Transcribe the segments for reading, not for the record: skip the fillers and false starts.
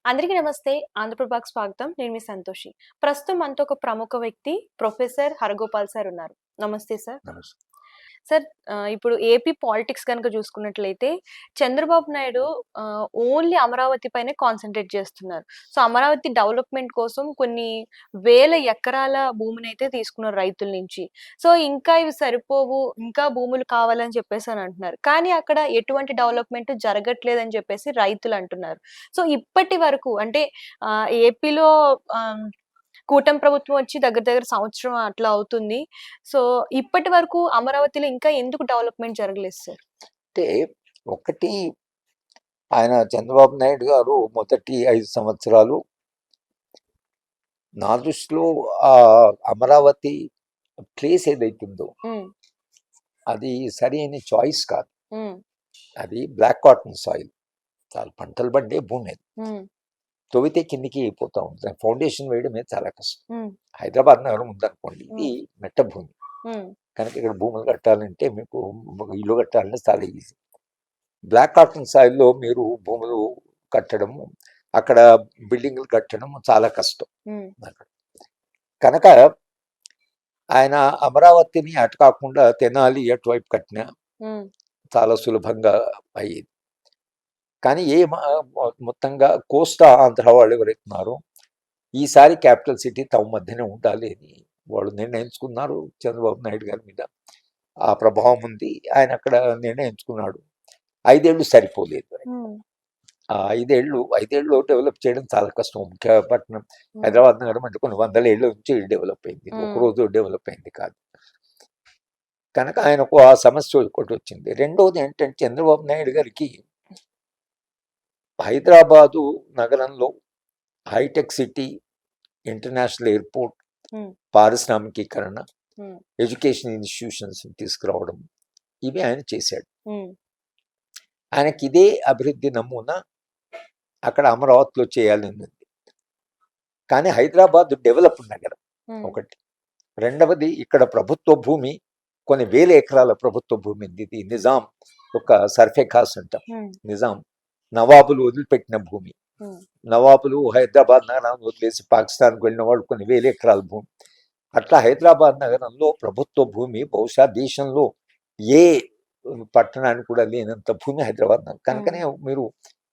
అందరికీ నమస్తే. ఆంధ్రప్రభకు స్వాగతం. నేను మీ సంతోషి. ప్రస్తుతం మనతో ఒక ప్రముఖ వ్యక్తి ప్రొఫెసర్ హరగోపాల్ సార్ ఉన్నారు. నమస్తే సార్. నమస్తే. సార్ ఇప్పుడు ఏపీ పాలిటిక్స్ గనుక చూసుకున్నట్లయితే చంద్రబాబు నాయుడు ఓన్లీ అమరావతి పైనే కాన్సంట్రేట్ చేస్తున్నారు. సో, అమరావతి డెవలప్‌మెంట్ కోసం కొన్ని వేల ఎకరాల భూమినైతే తీసుకున్నారు రైతుల నుంచి. సో, ఇంకా ఇవి సరిపోవు, ఇంకా భూములు కావాలని చెప్పేసని అంటున్నారు. కానీ అక్కడ ఎటువంటి డెవలప్‌మెంట్ జరగట్లేదని చెప్పేసి రైతులు అంటున్నారు. సో, ఇప్పటి వరకు అంటే ఏపీలో కూటమి ప్రభుత్వం వచ్చి దగ్గర దగ్గర సంవత్సరం అట్లా అవుతుంది. సో, ఇప్పటి వరకు అమరావతిలో ఇంకా ఎందుకు డెవలప్‌మెంట్ జరగలేదు సార్? అంటే ఒకటి ఆయన చంద్రబాబు నాయుడు గారు మొదటి 5 సంవత్సరాలు నా దృష్టిలో అమరావతి ప్లేస్ ఏదైతుందో అది సరైన చాయిస్ కాదు. అది బ్లాక్ కాటన్ సాయిల్, చాలా పంటలు పండే భూమి అది. తవ్వితే కిందికి అయిపోతా ఉంటుంది. ఫౌండేషన్ వేయడమే చాలా కష్టం. హైదరాబాద్ నగరం ఉందనుకోండి, ఇది మెట్ట భూమి కనుక ఇక్కడ భూములు కట్టాలంటే మీకు ఇల్లు కట్టాలంటే చాలా ఈజీ. బ్లాక్ కాటన్ సాయిల్లో మీరు భూములు కట్టడము, అక్కడ బిల్డింగ్లు కట్టడం చాలా కష్టం. కనుక ఆయన అమరావతిని అటు కాకుండా తెనాలి అటువైపు కట్టినా చాలా సులభంగా అయ్యేది. కానీ మొత్తంగా కోస్తా ఆంధ్ర వాళ్ళు ఎవరైతున్నారో ఈసారి క్యాపిటల్ సిటీ తమ మధ్యనే ఉండాలి అని వాళ్ళు నిర్ణయించుకున్నారు. చంద్రబాబు నాయుడు గారి మీద ఆ ప్రభావం ఉంది. ఆయన అక్కడ నిర్ణయించుకున్నాడు. 5 ఏళ్ళు సరిపోలేదు. ఆ 5 ఏళ్ళు డెవలప్ చేయడం చాలా కష్టం. ముఖ్య పట్టణం హైదరాబాద్ నగరం అంటే కొన్ని 100 ఏళ్ళ నుంచి డెవలప్ అయింది, ఒకరోజు డెవలప్ అయింది కాదు. కనుక ఆయనకు ఆ సమస్య ఒకటి వచ్చింది. రెండవది ఏంటంటే చంద్రబాబు నాయుడు గారికి హైదరాబాదు నగరంలో హైటెక్ సిటీ, ఇంటర్నేషనల్ ఎయిర్పోర్ట్, పారిశ్రామికీకరణ, ఎడ్యుకేషన్ ఇన్స్టిట్యూషన్స్ తీసుకురావడం, ఇవి ఆయన చేశాడు. ఆయనకి ఇదే అభివృద్ధి నమూనా అక్కడ అమరావతిలో చేయాలని ఉంది. కానీ హైదరాబాద్ డెవలప్డ్ నగరం ఒకటి. రెండవది ఇక్కడ ప్రభుత్వ భూమి కొన్ని వేల ఎకరాల ప్రభుత్వ భూమి ఉంది. ఇది నిజాం ఒక సర్ఫే ఖాస్ అంటాం. నిజాం నవాబులు వదిలిపెట్టిన భూమి. నవాబులు హైదరాబాద్ నగరాన్ని వదిలేసి పాకిస్తాన్కి వెళ్ళిన వాళ్ళు కొన్ని వేల ఎకరాల భూమి. అట్లా హైదరాబాద్ నగరంలో ప్రభుత్వ భూమి బహుశా దేశంలో ఏ పట్టణానికి కూడా లేనంత భూమి హైదరాబాద్ నగరం. కనుకనే మీరు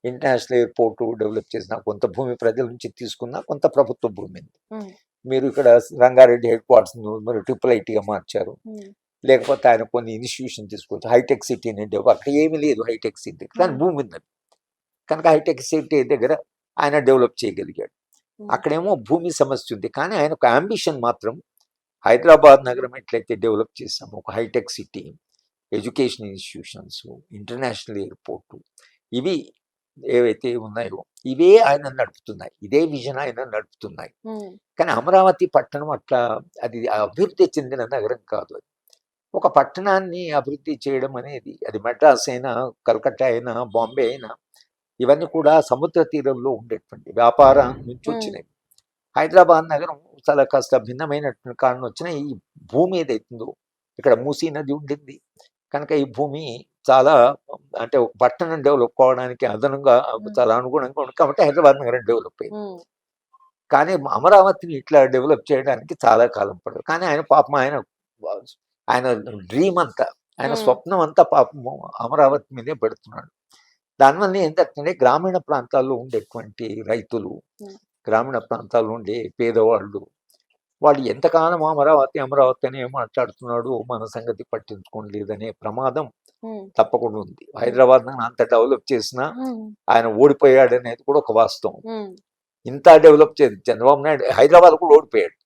ఇంటర్నేషనల్ ఎయిర్పోర్ట్ డెవలప్ చేసిన కొంత భూమి ప్రజల నుంచి తీసుకున్న కొంత ప్రభుత్వ భూమి ఉంది. మీరు ఇక్కడ రంగారెడ్డి హెడ్ క్వార్టర్స్ మీరు IIITగా మార్చారు. లేకపోతే ఆయన కొన్ని ఇన్స్టిట్యూషన్ తీసుకోవచ్చు. హైటెక్ సిటీ అనేది అక్కడ ఏమీ లేదు హైటెక్ సిటీ, కానీ భూమి ఉంది. కనుక హైటెక్ సిటీ దగ్గర ఆయన డెవలప్ చేయగలిగాడు. అక్కడేమో భూమి సమస్య ఉంది. కానీ ఆయన ఒక అంబిషన్ మాత్రం హైదరాబాద్ నగరం ఎట్లయితే డెవలప్ చేసాము, ఒక hitech city, education institutions, international airport, ఇవి ఏవైతే ఉన్నాయో ఇవే ఆయన నడుపుతున్నాయి. ఇదే విజన్ ఆయన నడుపుతున్నాయి. కానీ అమరావతి పట్టణం అట్లా అది అభివృద్ధి చెందిన నగరం కాదు. అది ఒక పట్టణాన్ని అభివృద్ధి చేయడం అనేది, అది మెడ్రాస్ అయినా, కలకత్తా అయినా, బాంబే అయినా, ఇవన్నీ కూడా సముద్ర తీరంలో ఉండేటువంటి వ్యాపారం నుంచి వచ్చినాయి. హైదరాబాద్ నగరం చాలా కాస్త భిన్నమైనటువంటి కారణం వచ్చిన ఈ భూమి ఏదైతుందో ఇక్కడ మూసీ నది ఉండింది. కనుక ఈ భూమి చాలా అంటే ఒక పట్టణం డెవలప్ కావడానికి అదనంగా చాలా అనుగుణంగా ఉంది. కాబట్టి హైదరాబాద్ నగరం డెవలప్ అయింది. కానీ అమరావతిని ఇట్లా డెవలప్ చేయడానికి చాలా కాలం పడదు. కానీ ఆయన పాపం ఆయన డ్రీమ్ అంతా, ఆయన స్వప్నం అంతా పాపం అమరావతి మీదే పెడుతున్నాడు. దానివల్ల ఏంటంటే గ్రామీణ ప్రాంతాల్లో ఉండేటువంటి రైతులు, గ్రామీణ ప్రాంతాల్లో ఉండే పేదవాళ్ళు, వాళ్ళు ఎంతకాలం అమరావతి అనే మాట్లాడుతున్నాడు, మన సంగతి పట్టించుకోలేదనే ప్రమాదం తప్పకుండా ఉంది. హైదరాబాద్ అంత డెవలప్ చేసినా ఆయన ఓడిపోయాడు అనేది కూడా ఒక వాస్తవం. ఇంత డెవలప్ చేసి చంద్రబాబు నాయుడు హైదరాబాద్ కూడా ఓడిపోయాడు.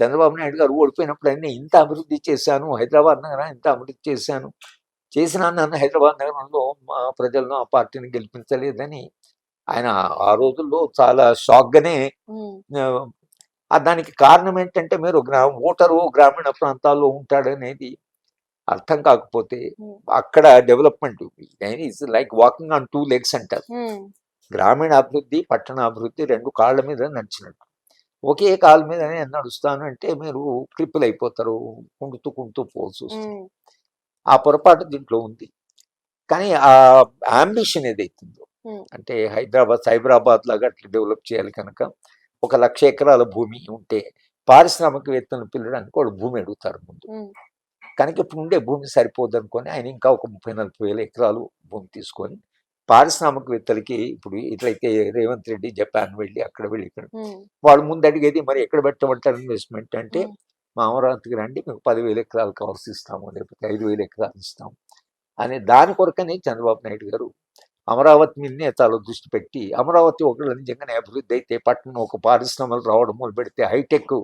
చంద్రబాబు నాయుడు గారు ఓడిపోయినప్పుడు ఆయన ఇంత అభివృద్ధి చేశాను, హైదరాబాద్ నగరం ఇంత అభివృద్ధి చేసినా నన్ను హైదరాబాద్ నగరంలో మా ప్రజలను ఆ పార్టీని గెలిపించలేదని ఆయన ఆ రోజుల్లో చాలా షాక్గానే. దానికి కారణం ఏంటంటే మీరు ఓటరు గ్రామీణ ప్రాంతాల్లో ఉంటాడనేది అర్థం కాకపోతే అక్కడ development is like walking on 2 legs అంటారు. గ్రామీణ అభివృద్ధి, పట్టణ అభివృద్ధి 2 కాళ్ళ మీద నడిచినట్టు. ఒకే కాళ్ళ మీద నేను నడుస్తాను అంటే మీరు క్రిప్పులు అయిపోతారు, కుంటూ పోల్సి వస్తుంది. ఆ పొరపాటు దీంట్లో ఉంది. కానీ ఆ అంబిషన్ ఏదైతుందో ఉమ్, అంటే సైబరాబాద్ లాగా అట్లా డెవలప్ చేయాలి కనుక 1,00,000 ఎకరాల భూమి ఉంటే పారిశ్రామికవేత్తలను పిల్లడానికి వాళ్ళు భూమి అడుగుతారు ముందు. ఉమ్, కనుక ఇప్పుడు ఉండే భూమి సరిపోదు అనుకొని ఆయన ఇంకా ఒక 30,000-40,000 ఎకరాలు భూమి తీసుకొని పారిశ్రామికవేత్తలకి ఇప్పుడు ఇట్లయితే రేవంత్ రెడ్డి జపాన్ వెళ్ళి అక్కడ వెళ్ళి ఇక్కడ ఉమ్, వాళ్ళు ముందు అడిగేది మరి ఎక్కడ పెట్టమంటారు ఇన్వెస్ట్మెంట్ అంటే ఉమ్, మా అమరావతికి రండి మీకు 10,000 ఎకరాలు కావాల్సి ఇస్తాము లేకపోతే 5,000 ఎకరాలు ఇస్తాము అనే దాని కొరకనే చంద్రబాబు నాయుడు గారు అమరావతి మీదనే చాలా దృష్టి పెట్టి అమరావతి ఒకళ్ళు నిజంగానే అభివృద్ధి అయితే పట్టణం ఒక పారిశ్రమలు రావడం మొదలు పెడితే హైటెక్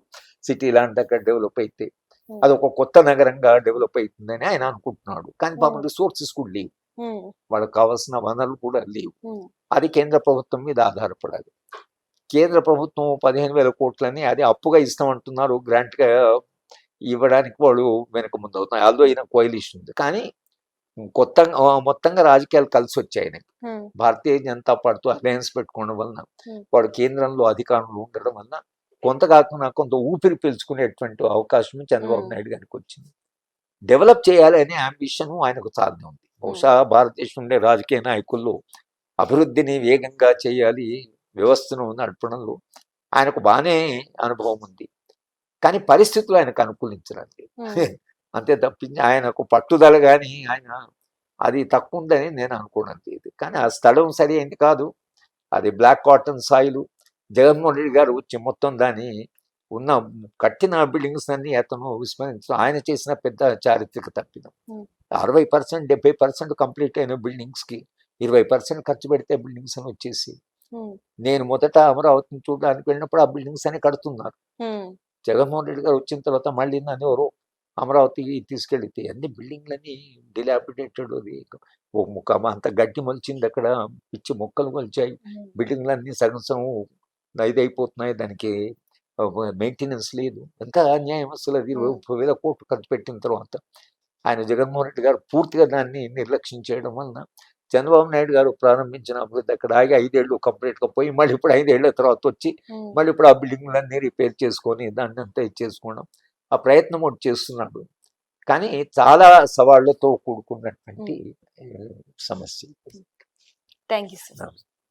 సిటీ లాంటి అక్కడ డెవలప్ అయితే అది ఒక కొత్త నగరంగా డెవలప్ అవుతుందని ఆయన అనుకుంటున్నాడు. కానీ పాపం రిసోర్సెస్ కూడా లేవు, ఉమ్, వాళ్ళకి కావాల్సిన వనరులు కూడా లేవు. ఉమ్, అది కేంద్ర ప్రభుత్వం మీద ఆధారపడాలి. కేంద్ర ప్రభుత్వం 15,000 కోట్లని అది అప్పుగా ఇస్తామంటున్నారు, గ్రాంట్గా ఇవ్వడానికి వాళ్ళు వెనక ముందు అవుతున్నారు. ఆల్దో ఈయన కోయిలిషన్ ఉంది కానీ మొత్తంగా రాజకీయాలు కలిసి వచ్చాయి ఆయనకి. ఉమ్, భారతీయ జనతా పార్టీతో అలయన్స్ పెట్టుకోవడం వలన Hmm. వాడు కేంద్రంలో అధికారంలో ఉండడం వలన కొంత కాకుండా కొంత ఊపిరి పీల్చుకునేటువంటి అవకాశం చంద్రబాబు Hmm. నాయుడు గారికి వచ్చింది. డెవలప్ చేయాలి అనే అంబిషన్ ఆయనకు సాధ్యం ఉంది. బహుశా భారతదేశం ఉండే రాజకీయ నాయకుల్లో అభివృద్ధిని వేగంగా చేయాలి, వ్యవస్థను నడపడంలో ఆయనకు బాగానే అనుభవం ఉంది. కానీ పరిస్థితులు ఆయనకు అనుకూలించరండి. ఉమ్, అంతే తప్పించి ఆయనకు పట్టుదల కానీ ఆయన అది తక్కువ ఉందని నేను అనుకోవడం లేదు. కానీ ఆ స్థలం సరి అయింది కాదు, అది బ్లాక్ కాటన్ సాయిలు. జగన్మోహన్ రెడ్డి గారు వచ్చి మొత్తం దాన్ని ఉన్న కట్టిన బిల్డింగ్స్ అన్ని అతను విస్మరించడం ఆయన చేసిన పెద్ద చారిత్రక తప్పిదం. Hmm. 60%, 70% కంప్లీట్ అయిన బిల్డింగ్స్కి 20% ఖర్చు పెడితే బిల్డింగ్స్ అని వచ్చేసి ఉమ్, నేను మొదట అమరావతిని చూడడానికి వెళ్ళినప్పుడు ఆ బిల్డింగ్స్ అని కడుతున్నారు. ఉమ్, జగన్మోహన్ రెడ్డి గారు వచ్చిన తర్వాత మళ్ళీ నన్ను ఎవరో అమరావతికి తీసుకెళ్తే అన్ని బిల్డింగ్లన్నీ డిలాపిడేటెడ్, అది ఓ ముఖ అంత గడ్డి మొలిచింది అక్కడ, పిచ్చి మొక్కలు మొలిచాయి, ఉమ్, బిల్డింగ్లన్నీ సగం సగం ఇదైపోతున్నాయి, దానికి మెయింటెనెన్స్ లేదు. ఎంత అన్యాయం అసలు అది. 30,000 కోట్లు ఖర్చు పెట్టిన తర్వాత ఆయన జగన్మోహన్ రెడ్డి గారు పూర్తిగా దాన్ని నిర్లక్ష్యం చేయడం వలన చంద్రబాబు నాయుడు గారు ప్రారంభించిన అభివృద్ధి అక్కడ ఆగి 5 ఏళ్ళు కంప్లీట్గా పోయి మళ్ళీ ఇప్పుడు 5 ఏళ్ల తర్వాత వచ్చి ఉమ్, మళ్ళీ ఇప్పుడు ఆ బిల్డింగ్లన్నీ రిపేర్ చేసుకొని దాన్ని అంతా ఇచ్చేసుకోవడం ఆ ప్రయత్నం ఒకటి చేస్తున్నాడు. కానీ చాలా సవాళ్లతో కూడుకున్నటువంటి సమస్య. Thank you sir.